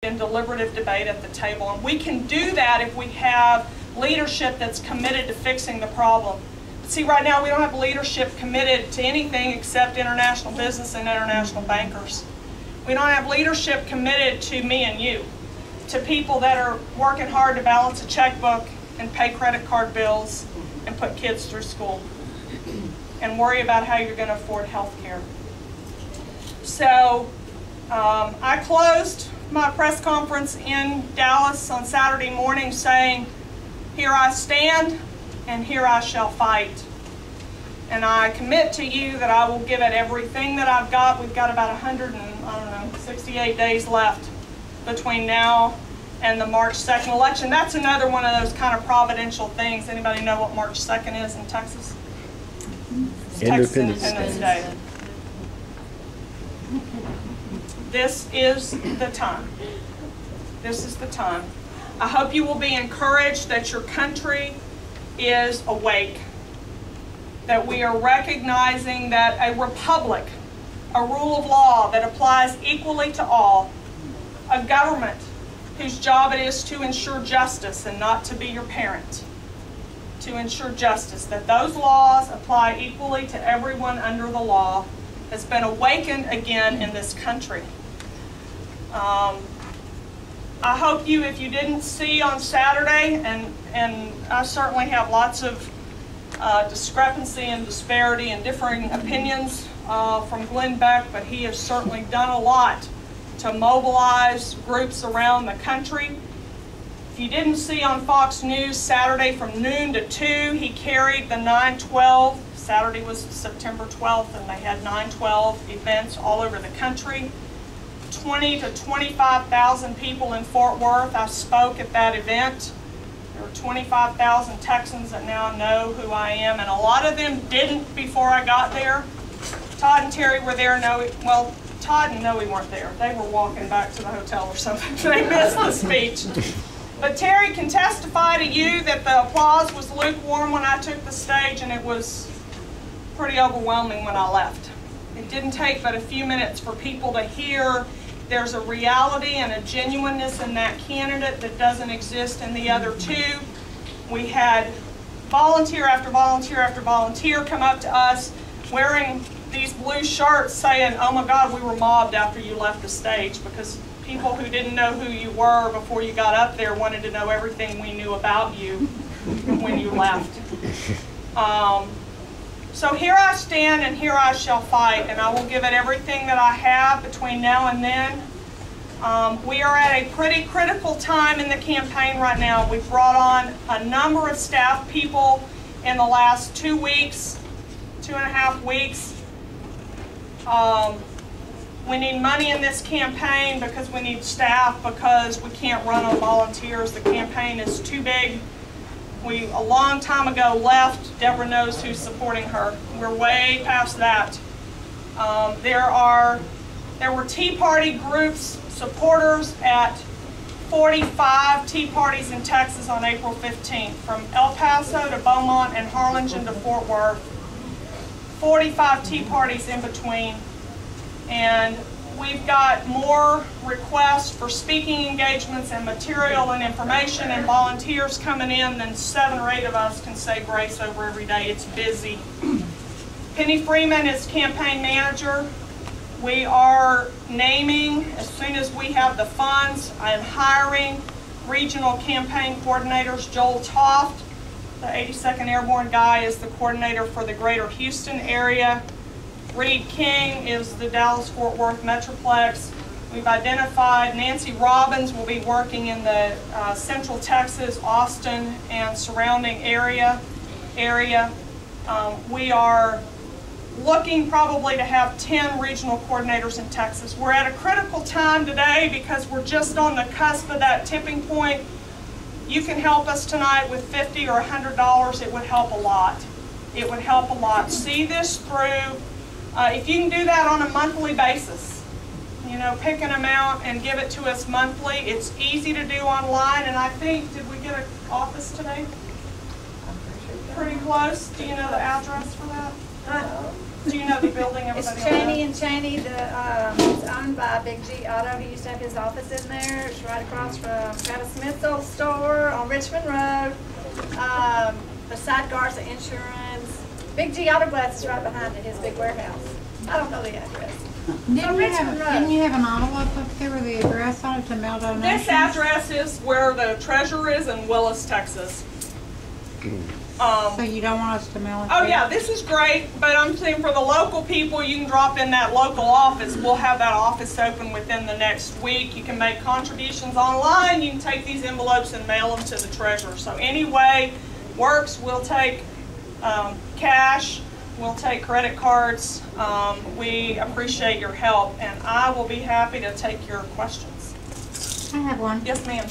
and deliberative debate at the table. And we can do that if we have leadership that's committed to fixing the problem. See, right now we don't have leadership committed to anything except international business and international bankers. We don't have leadership committed to me and you, to people that are working hard to balance a checkbook and pay credit card bills and put kids through school and worry about how you're going to afford health care. So I closed my press conference in Dallas on Saturday morning saying, "Here I stand and here I shall fight." And I commit to you that I will give it everything that I've got. We've got about 168 days left between now and the March 2nd election. That's another one of those kind of providential things. Anybody know what March 2nd is in Texas? It's Texas Independence Day. This is the time. This is the time. I hope you will be encouraged that your country is awake, that we are recognizing that a republic, a rule of law that applies equally to all, a government whose job it is to ensure justice and not to be your parent, to ensure justice, that those laws apply equally to everyone under the law, has been awakened again in this country. I hope you, if you didn't see on Saturday, and I certainly have lots of discrepancy and disparity and differing opinions from Glenn Beck, but he has certainly done a lot to mobilize groups around the country. If you didn't see on Fox News Saturday from noon to 2, he carried the 9/12. Saturday was September 12th, and they had 9/12 events all over the country. 20 to 25,000 people in Fort Worth. I spoke at that event. There were 25,000 Texans that now know who I am, and a lot of them didn't before I got there. Todd and Terry were there. Well, Todd and Noe weren't there. They were walking back to the hotel or something. They missed the speech. But Terry can testify to you that the applause was lukewarm when I took the stage, and it was pretty overwhelming when I left. It didn't take but a few minutes for people to hear there's a reality and a genuineness in that candidate that doesn't exist in the other two. We had volunteer after volunteer after volunteer come up to us wearing these blue shirts saying, "Oh my God, we were mobbed after you left the stage," because people who didn't know who you were before you got up there wanted to know everything we knew about you when you left. So here I stand and here I shall fight, and I will give it everything that I have between now and then. We are at a pretty critical time in the campaign right now. We've brought on a number of staff people in the last 2 weeks, 2.5 weeks. We need money in this campaign because we need staff, because we can't run on volunteers. The campaign is too big. We, a long time ago, left. Deborah knows who's supporting her. We're way past that. There were Tea Party groups, supporters at 45 Tea Parties in Texas on April 15th, from El Paso to Beaumont and Harlingen to Fort Worth. 45 Tea Parties in between. And we've got more requests for speaking engagements and material and information and volunteers coming in than 7 or 8 of us can say grace over every day. It's busy. Penny Freeman is campaign manager. We are naming, as soon as we have the funds, I am hiring regional campaign coordinators. Joel Toft, the 82nd Airborne guy, is the coordinator for the greater Houston area. Reed King is the Dallas-Fort Worth Metroplex. We've identified Nancy Robbins will be working in the Central Texas, Austin, and surrounding area. We are looking probably to have 10 regional coordinators in Texas. We're at a critical time today because we're just on the cusp of that tipping point. You can help us tonight with $50 or $100. It would help a lot. It would help a lot. See this through. If you can do that on a monthly basis, you know, pick an amount and give it to us monthly. It's easy to do online, and I think, did we get an office today? Pretty close. Do you know the address for that? Do you know the building? It's Everybody Cheney know? and Cheney. It's owned by Big G Auto. He used to have his office in there. It's right across from Travis Smith's old store on Richmond Road. Beside Garza Insurance. Big G Auto Glass is right behind it, his big warehouse. I don't know the address. Didn't you have an envelope up there with the address on it to mail donations? This address is where the treasurer is in Willis, Texas. So you don't want us to mail it? Oh there? yeah, this is great, but I'm saying for the local people, you can drop in that local office. We'll have that office open within the next week. You can make contributions online. You can take these envelopes and mail them to the treasurer. So any way works. We'll take cash. We'll take credit cards. We appreciate your help, and I will be happy to take your questions. I have one. Yes, ma'am.